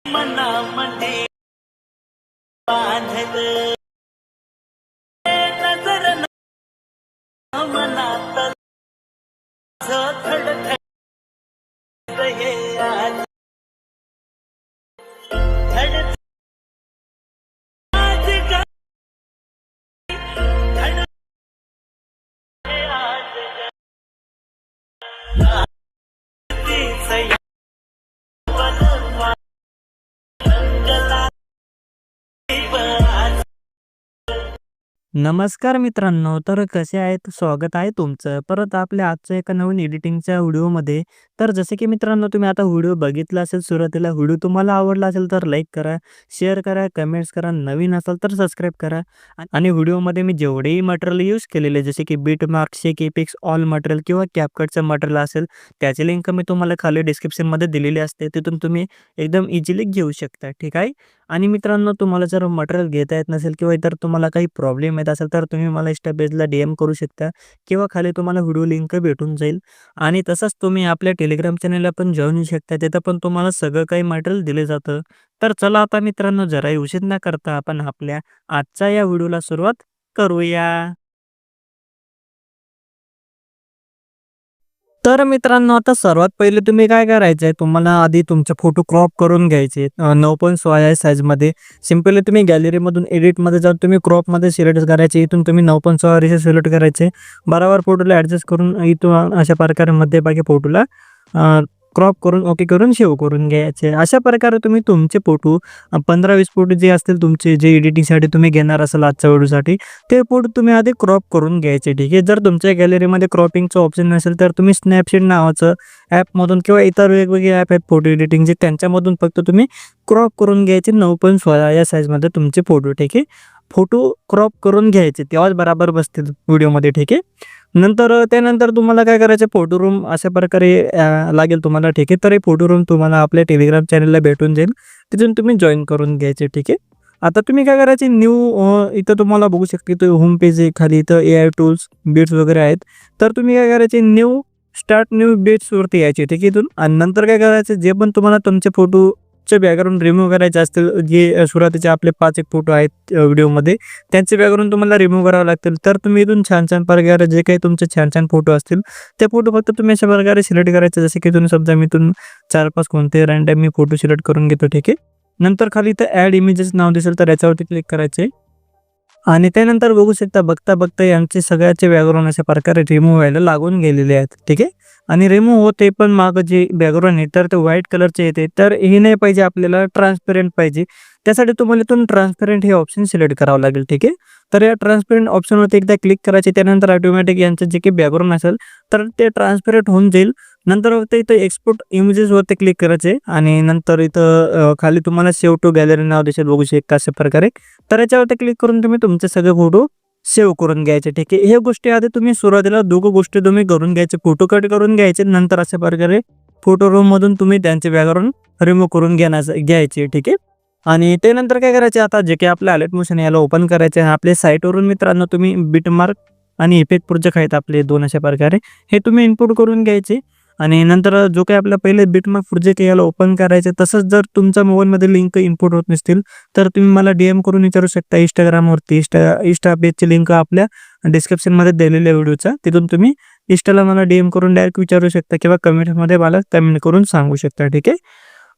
मनामध्ये बांधलं नजर मनात धडधड हे आज धड आज धड आज नमस्कार मित्रांनो, तर कसे आहेत? स्वागत आहे तुमचं परत आपल्या आजच्या एका नवीन एडिटिंगच्या व्हिडिओमध्ये. तर जसे की मित्रांनो, तुम्ही आता व्हिडिओ बघितला असेल सुरुवातीला. व्हिडिओ तुम्हाला आवडला असेल तर लाईक करा, शेअर करा, कमेंट्स करा. नवीन असाल तर सबस्क्राईब करा. आणि व्हिडिओमध्ये मी जेवढेही मटेरियल यूज केलेले जसे की बिटमार्क, शेक इफेक्ट्स, ऑल मटेरियल किंवा कॅपकटचं मटेरियल असेल, त्याची लिंक मी तुम्हाला खाली डिस्क्रिप्शनमध्ये दिलेली असते. तिथून तुम्ही एकदम इझिली घेऊ शकता, ठीक आहे. आणि मित्रांनो, तुम्हाला जर मटेरियल घेता येत नसेल किंवा इतर तुम्हाला काही प्रॉब्लेम येत असेल तर तुम्ही मला इंस्टा पेजला DM करू शकता किंवा खाली तुम्हाला व्हिडिओ लिंक भेटून जाईल. आणि तसंच तुम्ही आपल्या टेलिग्राम चॅनलला पण जॉइन होऊ शकता. तिथं पण तुम्हाला सगळं काही मटेरियल दिले जातं. तर चला आता मित्रांनो, जराही उशीर न करता आपण आपल्या आजच्या या व्हिडिओला सुरुवात करूया. तर मित्रांनो, आता सर्वात पहिले तुम्ही काय करायचं आहे, तुम्हाला आधी तुमचे फोटो क्रॉप करून घ्यायचे 9.16 साईजमध्ये. सिंपली तुम्ही गॅलरीमधून एडिटमध्ये जाऊन तुम्ही क्रॉपमध्ये सिलेक्ट करायचे. इथून तुम्ही 9.16 सिलेक्ट करायचे. बरोबर फोटोला ॲडजस्ट करून इथून अशा प्रकारे मध्यभागी फोटोला क्रॉप करून ओके करून सेव्ह करून घ्यायचे. अशा प्रकारे तुम्ही तुमचे फोटो 15-20 फोटो जे असतील तुमचे, जे एडिटिंगसाठी तुम्ही घेणार असाल आजच्या व्हिडिओसाठी, ते फोटो तुम्ही आधी क्रॉप करून घ्यायचे, ठीक आहे. जर तुमच्या गॅलरीमध्ये क्रॉपिंगचं ऑप्शन नसेल तर तुम्ही स्नॅपशीट नावाचं ॲपमधून किंवा इतर वेगवेगळे ॲप आहेत फोटो एडिटिंगचे, त्यांच्यामधून फक्त तुम्ही क्रॉप करून घ्यायचे 9.16 या साईजमध्ये तुमचे फोटो, ठीक आहे. फोटो क्रॉप करून घ्यायचे, तेव्हाच बरोबर बसतील व्हिडिओमध्ये, ठीक आहे. त्यानंतर तुम्हाला काय करायचं, फोटो रूम अशा प्रकारे लागेल तुम्हाला, ठीक आहे. तर हे फोटो रूम तुम्हाला आपल्या टेलिग्राम चॅनलला भेटून जाईल. तिथून तुम्ही जॉईन करून घ्यायचे, ठीक आहे. आता तुम्ही काय करायचे, इथं तुम्हाला बघू शकता, इथं होम पेज आहे, खाली इथं AI टूल्स, बीट्स वगैरे आहेत. तर तुम्ही काय करायचे, स्टार्ट न्यू बीट्सवरती यायचे, ठीक आहे. इथून आणि नंतर काय करायचं, जे पण तुम्हाला तुमचे फोटोचे बॅकग्राऊंड रिमूव्ह करायचे असतील, जे सुरुवातीचे आपले 5-1 फोटो आहेत व्हिडिओमध्ये, त्यांचे बॅकग्राऊंड तुम्हाला रिमूव्ह करावं लागतील. तर तुम्ही इथून छान छान प्रकारे जे काही तुमचे छान छान फोटो असतील ते फोटो फक्त तुम्ही अशा प्रकारे सिलेक्ट करायचे. जसे की तुम्ही समजा मी इथून 4-5 कोणते रँडम मी फोटो सिलेक्ट करून घेतो, ठीक आहे. नंतर खाली इथं ॲड इमेजेस नाव दिसेल तर याच्यावरती क्लिक करायचे. आणि त्यानंतर बघू शकता, बघता बघता यांचे सगळ्याचे बॅकग्राऊंड अशा प्रकारे रिमूव्ह व्हायला लागून गेलेले आहेत, ठीक आहे. आणि रिमूव्ह होते पण मागं जे बॅकग्राऊंड आहे तर ते व्हाईट कलरचे येते. तर हे नाही पाहिजे, आपल्याला ट्रान्सपरंट पाहिजे. त्यासाठी तुम्हाला इथून ट्रान्सपरंट हे ऑप्शन सिलेक्ट करावं लागेल, ठीक आहे. तर या ट्रान्सपरंट ऑप्शनवरती एकदा क्लिक करायचे. त्यानंतर ऑटोमॅटिक यांचं जे काही बॅकग्राऊंड असेल तर ते ट्रान्सपरंट होऊन जाईल. नंतर फक्त इथं एक्सपोर्ट इमेजेसवरती क्लिक करायचे आणि नंतर इथं खाली तुम्हाला सेव्ह टू गॅलरी नाव दिसेल, बघू शकता अशा प्रकारे. तर याच्यावरती क्लिक करून तुम्ही तुमचे सगळे फोटो सेव्ह करून घ्यायचे, ठीक आहे. हे गोष्टी आधी तुम्ही सुरुवातीला दोघं गोष्टी तुम्ही करून घ्यायचे, फोटो कट करून घ्यायचे. नंतर अशा प्रकारे फोटो रूममधून तुम्ही त्यांचे बॅकग्राऊंड रिमूव्ह करून घ्यायचे, ठीक आहे. आणि त्यानंतर काय करायचे, आता जे काही आपलं अलर्ट मोशन याला ओपन करायचे. आपल्या साईटवरून मित्रांनो तुम्ही बिटमार्क आणि इफेक्ट प्रोजेक्ट आहेत आपले 2 अशा प्रकारे, हे तुम्ही इनपुट करून घ्यायचे. आणि नंतर जो काही आपला पहिले बिटमार्क प्रोजेक्ट याला ओपन करायचे. तसंच जर तुमच्या मोबाईलमध्ये लिंक इनपुट होत नसतील तर तुम्ही मला DM करून विचारू शकता इंस्टाग्रामवरती. इंस्टा पेजची लिंक आपल्या डिस्क्रिप्शनमध्ये दिलेल्या व्हिडिओचा, तिथून तुम्ही इंस्टाला मला DM करून डायरेक्ट विचारू शकता किंवा कमेंटमध्ये मला कमेंट करून सांगू शकता, ठीक आहे.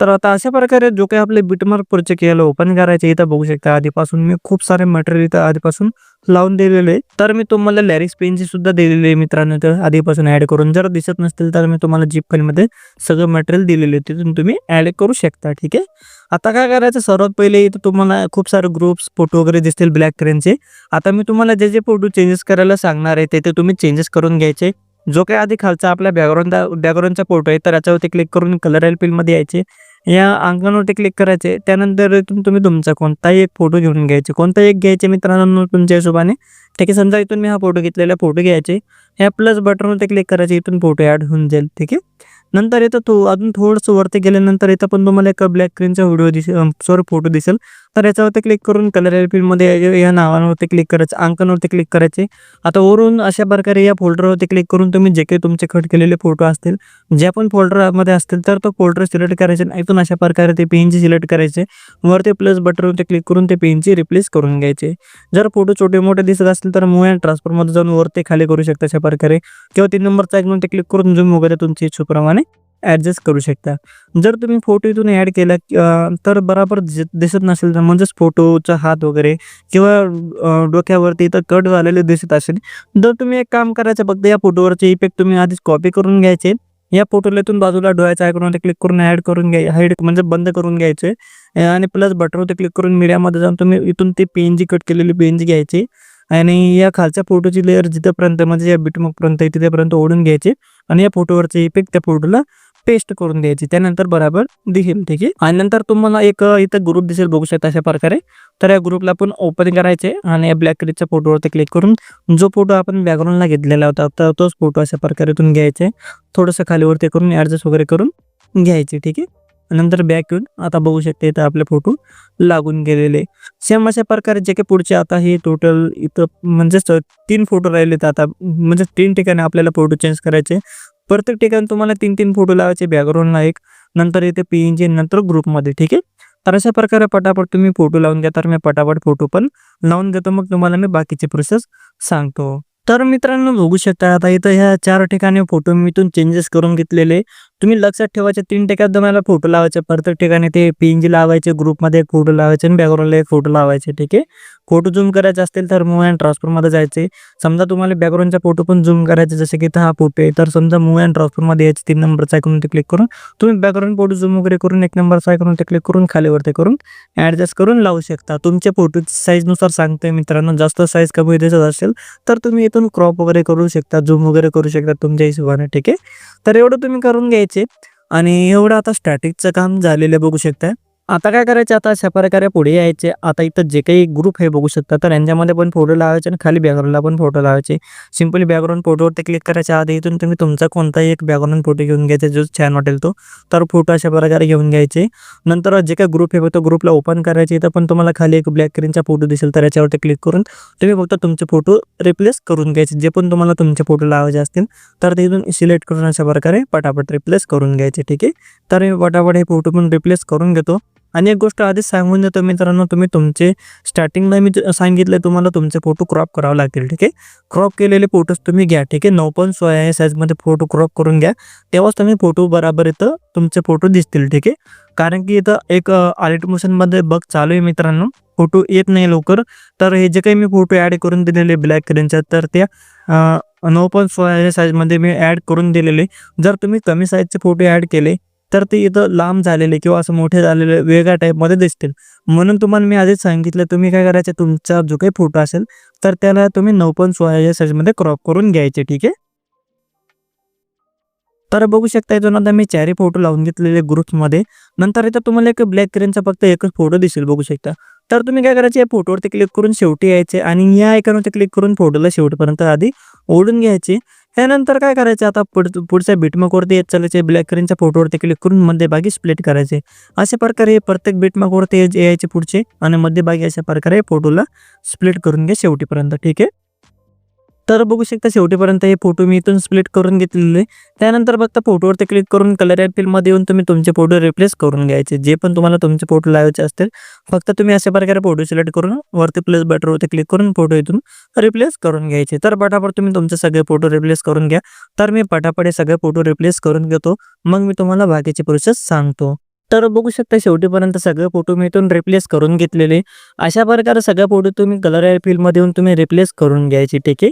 तर आता अशा प्रकारे जो काही आपले बिटमार्क प्रोजेक्ट याला ओपन करायचे, इथं बघू शकता आधीपासून मी खूप सारे मटेरियल इथं आधीपासून लावून दिलेले आहे. तर मी तुम्हाला लॅरिक्स पेनची सुद्धा दिलेली आहे मित्रांनो, तर आधीपासून ॲड करून. जर दिसत नसतील तर मी तुम्हाला जीप फाईलमध्ये सगळं मटेरियल दिलेले आहे, तिथून तुम्ही ॲड करू शकता, ठीक आहे. आता काय करायचं, सर्वात पहिले इथं तुम्हाला खूप सारे ग्रुप्स फोटो वगैरे दिसतील ब्लॅक स्क्रीनचे. आता मी तुम्हाला जे फोटो चेंजेस करायला सांगणार आहे ते तुम्ही चेंजेस करून घ्यायचे. जो काही आधी खालचा आपला बॅकग्राऊंडचा फोटो आहे तर याच्यावरती क्लिक करून कलर एलपीमध्ये यायचे. या अंकावरती क्लिक करायचे. त्यानंतर इथून तुम्ही तुमचा कोणताही एक फोटो घेऊन घ्यायचे, कोणताही एक घ्यायचे मित्रांनो तुमच्या हिशोबाने, ठीक आहे. समजा इथून मी हा फोटो घेतलेला फोटो घ्यायचे. ह्या प्लस बटनवरती क्लिक करायचे, इथून फोटो ॲड होऊन जाईल, ठीक आहे. नंतर इथं अजून थोडंसं वरती गेल्यानंतर इथं पण तुम्हाला एक ब्लॅक स्क्रीनचा फोटो दिसेल. तर याच्यावरती क्लिक करून कलर फिल्डमध्ये या नावावरती क्लिक करायचं, आयकॉनवरती क्लिक करायचे. आता वरून अशा प्रकारे या फोल्डरवरती क्लिक करून तुम्ही जे काही तुमचे कट केलेले फोटो असतील, ज्या पण फोल्डरमध्ये असतील, तर तो फोल्डर सिलेक्ट करायचे आणि इथून अशा प्रकारे ते PNG सिलेक्ट करायचे. वरती प्लस बटनवरती क्लिक करून ते PNG रिप्लेस करून घ्यायचे. जर फोटो छोटे-मोठे दिसत असतील तर मूव्ह अँड ट्रान्सफरमध्ये जाऊन वरती खाली करू शकता अशा प्रकारे, किंवा 3 नंबरचा आयकॉनवरती क्लिक करून झूम वगैरे तुमच्या इच्छेप्रमाणे ॲडजस्ट करू शकता. जर तुम्ही फोटो इथून ॲड केला तर बरोबर दिसत नसेल तर म्हणजेच फोटोचा हात वगैरे किंवा डोक्यावरती इथं कट झालेले दिसत असेल, तर तुम्ही एक काम करायचं, फक्त या फोटोवरचे इफेक्ट तुम्ही आधीच कॉपी करून घ्यायचे. या फोटोला इथून बाजूला डोळ्याच्या आयकॉनवरती क्लिक करून ॲड करून हाईड म्हणजे बंद करून घ्यायचे आणि प्लस बटनवरती क्लिक करून मीडियामध्ये जाऊन तुम्ही इथून ते PNG कट केलेली PNG घ्यायची आणि या खालच्या फोटोची लेयर जिथपर्यंत म्हणजे या बिटमार्कपर्यंत आहे तिथेपर्यंत ओढून घ्यायचे आणि या फोटोवरचे इफेक्ट त्या फोटोला पेस्ट करून द्यायची. त्यानंतर बरोबर दिसेल, ठीक आहे. आणि नंतर तुम्हाला एक इथं ग्रुप दिसेल, बघू शकता अशा प्रकारे. तर या ग्रुपला आपण ओपन करायचे आणि या ब्लॅक कलरच्या फोटोवरती क्लिक करून जो फोटो आपण बॅकग्राऊंडला घेतलेला होता तर तोच फोटो अशा प्रकारे इथून घ्यायचे. थोडंसं खालीवरती करून ॲडजस्ट वगैरे करून घ्यायचे, ठीक आहे. नंतर बॅक येऊन आता बघू शकता इथं आपले फोटो लागून गेलेले. सेम अशा प्रकारे जे काही पुढचे आता हे टोटल इथं म्हणजेच 3 फोटो राहिलेत आता, म्हणजे 3 ठिकाणी आपल्याला फोटो चेंज करायचे. प्रत्येक ठिकाणी तुम्हाला 3-3 फोटो लावायचे, बॅकग्राऊंडला एक, नंतर इथे PNG, नंतर ग्रुपमध्ये, ठीक आहे. तर अशा प्रकारे पटापट तुम्ही फोटो लावून घ्या. तर मी पटापट फोटो पण लावून देतो, मग तुम्हाला मी बाकीची प्रोसेस सांगतो. तर मित्रांनो बघू शकता आता इथं ह्या 4 ठिकाणी फोटो मी इथून चेंजेस करून घेतलेले. तुम्ही लक्षात ठेवायचे 3 ठिकाणी तुम्हाला फोटो लावायचे, प्रत्येक ठिकाणी ते PNG लावायचे, ग्रुपमध्ये एक फोटो लावायचे आणि बॅकग्राऊंडला एक फोटो लावायचे, ठीक आहे. फोटो झूम करायचे असतील तर मूव्ह अँड ट्रान्सफरमध्ये जायचे. समजा तुम्हाला बॅकग्राऊंडचा फोटो पण झूम करायचे, जसे की इथं हा फोटो आहे, तर समजा मूव्ह अँड ट्रान्सफरमध्ये यायचे, 3 नंबरचा आयकॉनवरती क्लिक करून तुम्ही बॅकग्राऊंड फोटो झूम वगैरे करून 1 नंबरचा आयकॉनवरती क्लिक करून खालीवरती करून ॲडजस्ट करून लावू शकता. तुमच्या फोटोची साईजनुसार सांगतोय मित्रांनो, जास्त साईज कमी दिसत असेल तर तुम्ही इथून क्रॉप वगैरे करू शकता, झूम वगैरे करू शकता तुमच्या हिशोबाने, ठीक आहे. तर एवढं तुम्ही करून घ्यायचे आणि एवढं आता स्टॅटिकचं काम झालेलं बघू शकता. आता काय करायचं, आता अशा प्रकारे पुढे यायचे. आता इथं जे काही ग्रुप आहे बघू शकता, तर यांच्यामध्ये पण फोटो लावायचे आणि खाली बॅकग्राऊंडला पण फोटो लावायचे. सिंपली बॅकग्राऊंड फोटोवरती क्लिक करायच्या आधी इथून तुम्ही तुमचा कोणताही एक बॅकग्राऊंड फोटो घेऊन घ्यायचा, जो छान वाटेल तो. तर फोटो अशा प्रकारे घेऊन घ्यायचे. नंतर जे काही ग्रुप आहे तो ग्रुपला ओपन करायचे. इथं पण तुम्हाला खाली एक ब्लॅक स्क्रीनचा फोटो दिसेल, तर याच्यावरती क्लिक करून तुम्ही फक्त तुमचे फोटो रिप्लेस करून घ्यायचे. जे पण तुम्हाला तुमचे फोटो लावायचे असतील तर ते इथून सिलेक्ट करून अशा प्रकारे पटापट रिप्लेस करून घ्यायचे, ठीक आहे. तर मी पटापट हे फोटो पण रिप्लेस करून घेतो. आणि एक गोष्ट आधीच सांगून देतो मित्रांनो, तुम्ही तुमचे स्टार्टिंगला मी सांगितलं तुम्हाला तुमचे फोटो क्रॉप करावे लागतील, ठीक आहे. क्रॉप केलेले फोटोज तुम्ही घ्या, ठीक आहे. 9.16 साईजमध्ये फोटो क्रॉप करून घ्या, तेव्हाच तुम्ही फोटो बरोबर इथं तुमचे फोटो दिसतील, ठीक आहे. कारण की इथं एक आर्ट मोशनमध्ये बग चालू आहे मित्रांनो, फोटो येत नाही लवकर. तर हे जे काही मी फोटो ॲड करून दिलेले ब्लॅक कलरच्या, तर त्या 9.16 साईजमध्ये मी ॲड करून दिलेले. जर तुम्ही कमी साईजचे फोटो ॲड केले तर ते इथं लांब झालेले किंवा असं मोठे झालेले वेगळ्या टाईपमध्ये दिसतील. म्हणून तुम्हाला मी आधीच सांगितलं, तुम्ही काय करायचं, तुमचा जो काही फोटो असेल तर त्याला तुम्ही 9.16 साईजमध्ये क्रॉप करून घ्यायचे, ठीक आहे. तर बघू शकता इथून आता मी 4 फोटो लावून घेतलेले ग्रुप्समध्ये. नंतर इथं तुम्हाला एक ब्लॅक स्क्रीनचा फक्त एकच फोटो दिसेल, बघू शकता. तर तुम्ही काय करायचे, या फोटोवरती क्लिक करून शेवटी यायचे आणि या आयकॉनवरती क्लिक करून फोटोला शेवटपर्यंत आधी ओढून घ्यायचे. त्यानंतर काय करायचं, आता पुढच्या बिटमार्कवरती येत चालायचे, ब्लॅक स्क्रीनच्या फोटोवरती क्लिक करून मध्यभागी स्प्लिट करायचे. अशा प्रकारे प्रत्येक बिटमार्कवरती यायचे पुढचे आणि मध्यभागी अशा प्रकारे फोटोला स्प्लिट करून घ्या शेवटीपर्यंत, ठीक आहे. तर बघू शकता शेवटीपर्यंत हे फोटो मी इथून स्प्लिट करून घेतलेले. त्यानंतर फक्त फोटोवरती क्लिक करून कलर ॲड फिल्डमध्ये येऊन तुम्ही तुमचे फोटो रिप्लेस करून घ्यायचे. जे पण तुम्हाला तुमचे फोटो लावायचे असतील, फक्त तुम्ही अशा प्रकारे फोटो सिलेक्ट करून वरती प्लस बटनवरती क्लिक करून फोटो इथून रिप्लेस करून घ्यायचे. तर पटापट तुम्ही तुमचे सगळे फोटो रिप्लेस करून घ्या. तर मी पटापट हे सगळे फोटो रिप्लेस करून घेतो, मग मी तुम्हाला बाकीची प्रोसेस सांगतो. तर बघू शकता शेवटीपर्यंत सगळे फोटो मी इथून रिप्लेस करून घेतलेले. अशा प्रकारे सगळे फोटो तुम्ही कलर ॲड फिल्डमध्ये येऊन तुम्ही रिप्लेस करून घ्यायचे, ठीक आहे.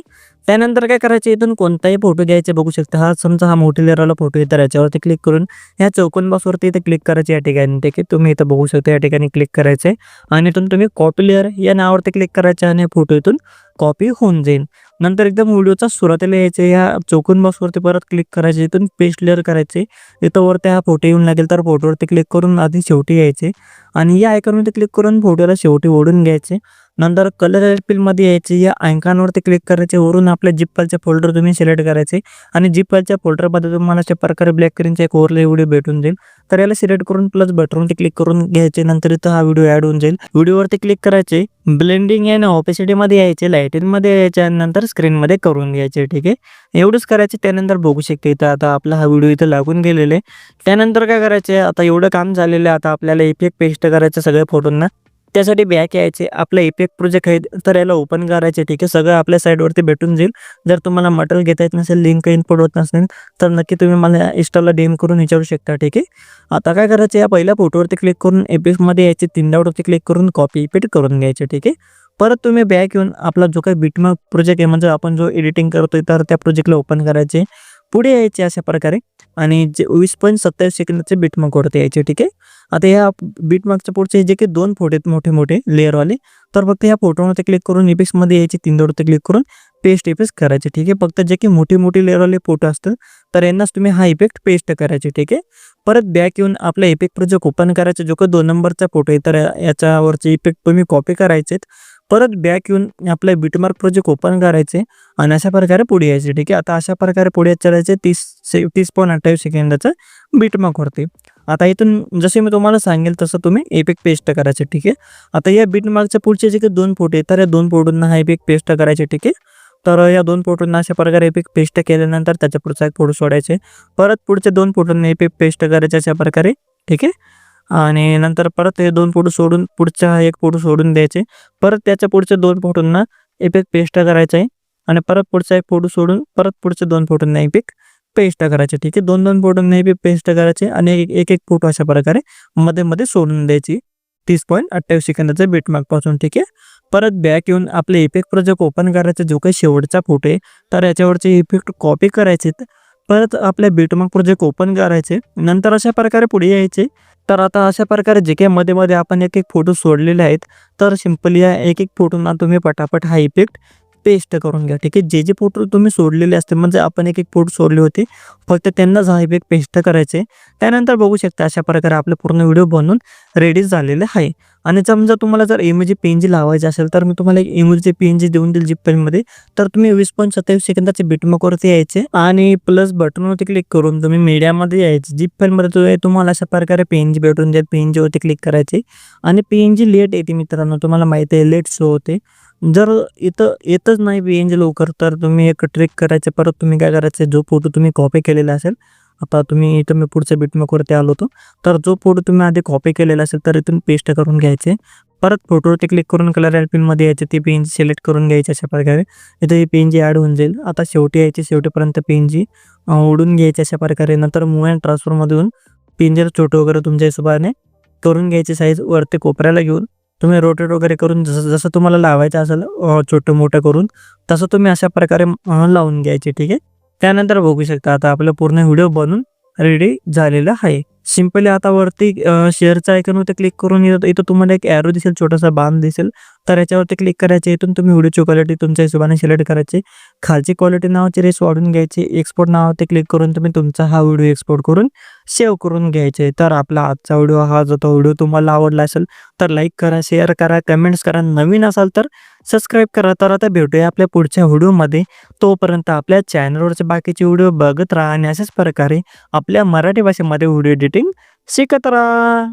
त्यानंतर काय करायचे, इथून कोणताही फोटो घ्यायचे, बघू शकता हा समजा हा मोठी लेअरवाला फोटो आहे, तर याच्यावरती क्लिक करून ह्या चौकोन बॉक्सवरती इथे क्लिक करायचे या ठिकाणी, ठीक आहे. तुम्ही इथं बघू शकता या ठिकाणी क्लिक करायचे आणि इथून तुम्ही कॉपी लेअर या नावावरती क्लिक करायचे आणि फोटो इथून कॉपी होऊन जाईल. नंतर एकदम व्हिडिओचा सुरुवातीला यायचे, या चौकोन बॉक्सवरती परत क्लिक करायचे, इथून पेस्ट लेअर करायचे. इथं वरती हा फोटो येऊन लागेल, तर फोटोवरती क्लिक करून आधी शेवटी यायचे आणि या आयकॉनवरती क्लिक करून फोटोला शेवटी ओढून घ्यायचे. नंतर कलर मध्ये यायचे, या आयकॉनवरती क्लिक करायचे, वरून आपल्या झिप फाईलचे फोल्डर तुम्ही सिलेक्ट करायचे आणि झिप फाईलच्या फोल्डरमध्ये तुम्हाला अशा प्रकारे ब्लॅक स्क्रीनचा एक ओव्हरले व्हिडिओ भेटून जाईल. तर याला सिलेक्ट करून प्लस बटनवरती क्लिक करून घ्यायचे. नंतर इथं हा व्हिडिओ ॲड होऊन जाईल. व्हिडिओवरती क्लिक करायचे, ब्लेंडिंग आणि ऑपेसिटीमध्ये यायचे, लाईटिंगमध्ये यायचे आणि नंतर स्क्रीनमध्ये करून घ्यायचे. ठीक आहे, एवढंच करायचे. त्यानंतर बघू शकते इथं आता आपला हा व्हिडिओ इथं लागून गेलेला आहे. त्यानंतर काय करायचे, आता एवढं काम झालेलं आहे. आता आपल्याला इफेक्ट पेस्ट करायचं सगळ्या फोटोंना. त्यासाठी बॅक यायचे, आपलं इफेक्ट प्रोजेक्ट आहे तर याला ओपन करायचे. ठीक आहे, सगळं आपल्या साईडवरती भेटून जाईल. जर तुम्हाला मटेरियल घेता येत नसेल, लिंक इनपुट होत नसेल तर नक्की तुम्ही मला इंस्टाला DM करून विचारू शकता. ठीक आहे, आता काय करायचं, या पहिल्या फोटोवरती क्लिक करून इफेक्टमध्ये यायचे, 3 डॉटवरती क्लिक करून कॉपी इफेक्ट करून घ्यायचे. ठीक आहे, परत तुम्ही बॅक येऊन आपला जो काही बिटमार्क प्रोजेक्ट आहे, म्हणजे आपण जो एडिटिंग करतोय तर त्या प्रोजेक्टला ओपन करायचे. पुढे यायचे अशा प्रकारे आणि जे 20.27 सेकंदाचे बिटमार्क वरती यायचे. ठीक आहे, आता या बिटमार्कच्या पुढचे जे काही 2 फोटो आहेत मोठे मोठे लेअरवाले, तर फक्त या फोटोवरती क्लिक करून इफेक्ट्समध्ये यायचे, 3 डॉटवरती क्लिक करून पेस्ट इफेक्ट करायचे. ठीक आहे, फक्त जे काही मोठे मोठे लेअरवाले फोटो असतात तर यांनाच तुम्ही हा इफेक्ट पेस्ट करायचे. ठीक आहे, परत बॅक येऊन आपला इफेक्ट प्रोजेक्ट ओपन करायचा. जो काही 2 नंबरचा फोटो आहे तर याच्यावरचे इफेक्ट तुम्ही कॉपी करायचे. परत बॅक येऊन आपला बिटमार्क प्रोजेक्ट ओपन करायचे आणि अशा प्रकारे पुढे यायचे. ठीक आहे, आता अशा प्रकारे पुढे चालायचे 30.28 सेकंदाचा बिटमार्कवरती. आता इथून जसे मी तुम्हाला सांगेल तसं तुम्ही इफेक्ट पेस्ट करायचे. ठीक आहे, आता या बिटमार्कच्या पुढचे जे काही 2 फोटो आहेत तर या 2 फोटोंना हा इफेक्ट पेस्ट करायचे. ठीक आहे, तर या 2 फोटोंना अशा प्रकारे इफेक्ट पेस्ट केल्यानंतर त्याच्या पुढचा एक फोटो सोडायचे. परत पुढच्या 2 फोटोंना इफेक्ट पेस्ट करायचे अशा प्रकारे. ठीक आहे, आणि नंतर परत हे 2 फोटो सोडून पुढचा एक फोटो सोडून द्यायचे. परत त्याच्या पुढच्या 2 फोटोंना इफेक्ट पेस्ट करायचा आहे आणि परत पुढचा एक फोटो सोडून परत पुढच्या 2 फोटोंना इफेक्ट पेस्ट करायचे. ठीक आहे, 2-2 फोटोंना इफेक्ट पेस्ट करायचे आणि एक फोटो अशा प्रकारे मध्ये मध्ये सोडून द्यायची 30.28 सेकंदाच्या बिटमार्क पासून. ठीक आहे, परत बॅक येऊन आपले इफेक्ट प्रोजेक्ट ओपन करायचे. जो काही शेवटचा फोटो आहे तर याच्यावरचे इफेक्ट कॉपी करायचे. परत आपल्या बिटमार्क प्रोजेक्ट ओपन करायचे. नंतर अशा प्रकारे पुढे यायचे. तर आता अशा प्रकारे जे काही मध्ये मध्ये आपण एक फोटो सोडलेले आहेत तर सिंपली या एक फोटोंना तुम्ही पटापट हा इफेक्ट पेस्ट करून घ्या. ठीक आहे, जे फोटो तुम्ही सोडलेले असते, म्हणजे आपण एक फोटो सोडले होते, फक्त त्यांनाच हा इफेक्ट पेस्ट करायचे. त्यानंतर बघू शकता अशा प्रकारे आपलं पूर्ण व्हिडिओ बनवून रेडी झालेलं आहे. आणि समजा तुम्हाला जर इमोजी PNG लावायचे असेल तर मी तुम्हाला एक इमोजी PNG देऊन देईल झिप फाईलमध्ये. तर तुम्ही 20.27 सेकंदाचे बिटमार्कवरती यायचे आणि प्लस बटनवरती क्लिक करून तुम्ही मीडियामध्ये यायचे. झिप फाईलमध्ये तुम्हाला अशा प्रकारे PNG भेटून जाईल. PNGवरती क्लिक करायचे आणि PNG लेट येते मित्रांनो, तुम्हाला माहिती आहे लेट शो होते. जर इथं येतच नाही PNG लवकर तर तुम्ही एक ट्रिक करायचे. परत तुम्ही काय करायचं, जो फोटो तुम्ही कॉपी केलेला असेल, आता तुम्ही इथं मी पुढच्या बिटमार्कवरती आलो होतो, तर जो फोटो तुम्ही आधी कॉपी केलेला असेल तर इथून पेस्ट करून घ्यायचे. परत फोटोवरती क्लिक करून कलर ॲल्बममध्ये यायचे, ती PNG सिलेक्ट करून घ्यायची अशा प्रकारे. इथं ही PNG ॲड होऊन जाईल. आता शेवटी यायची, शेवटीपर्यंत PNG ओढून घ्यायची अशा प्रकारे. नंतर मूव्ह अँड ट्रान्सफरमधून PNG छोटं वगैरे तुमच्या हिशोबाने करून घ्यायची. साईज वरती कोपऱ्याला घेऊन तुम्ही रोटेट वगैरे करून जसं तुम्हाला लावायचं असेल छोटं मोठं करून तसं तुम्ही अशा प्रकारे लावून घ्यायचे. ठीक आहे, त्यानंतर बघू शकता आता आपलं पूर्ण व्हिडिओ बनून रेडी झालेला आहे. सिंपली आता वरती शेअरच्या आयकॉनवरती क्लिक करून इथं तुम्हाला एक ॲरो दिसेल, छोटासा बाण दिसेल, तर याच्यावरती क्लिक करायचे. इथून तुम्ही व्हिडिओची क्वालिटी तुमच्या हिशोबाने सिलेक्ट करायची. खालची क्वालिटी नावाची रेस वाढून घ्यायची. एक्सपोर्ट नावावरती क्लिक करून तुम्ही तुमचा हा व्हिडिओ एक्सपोर्ट करून सेव्ह करून घ्यायचे. तर आपला आजचा व्हिडिओ हा जो व्हिडिओ तुम्हाला आवडला असेल तर लाईक करा, शेअर करा, कमेंट्स करा. नवीन असाल तर सबस्क्राईब करा. तर आता भेटूया आपल्या पुढच्या व्हिडिओमध्ये. तोपर्यंत आपल्या चॅनलवरचे बाकीचे व्हिडिओ बघत राहा आणि अशाच प्रकारे आपल्या मराठी भाषेमध्ये व्हिडिओ एडिटिंग शिकत राहा.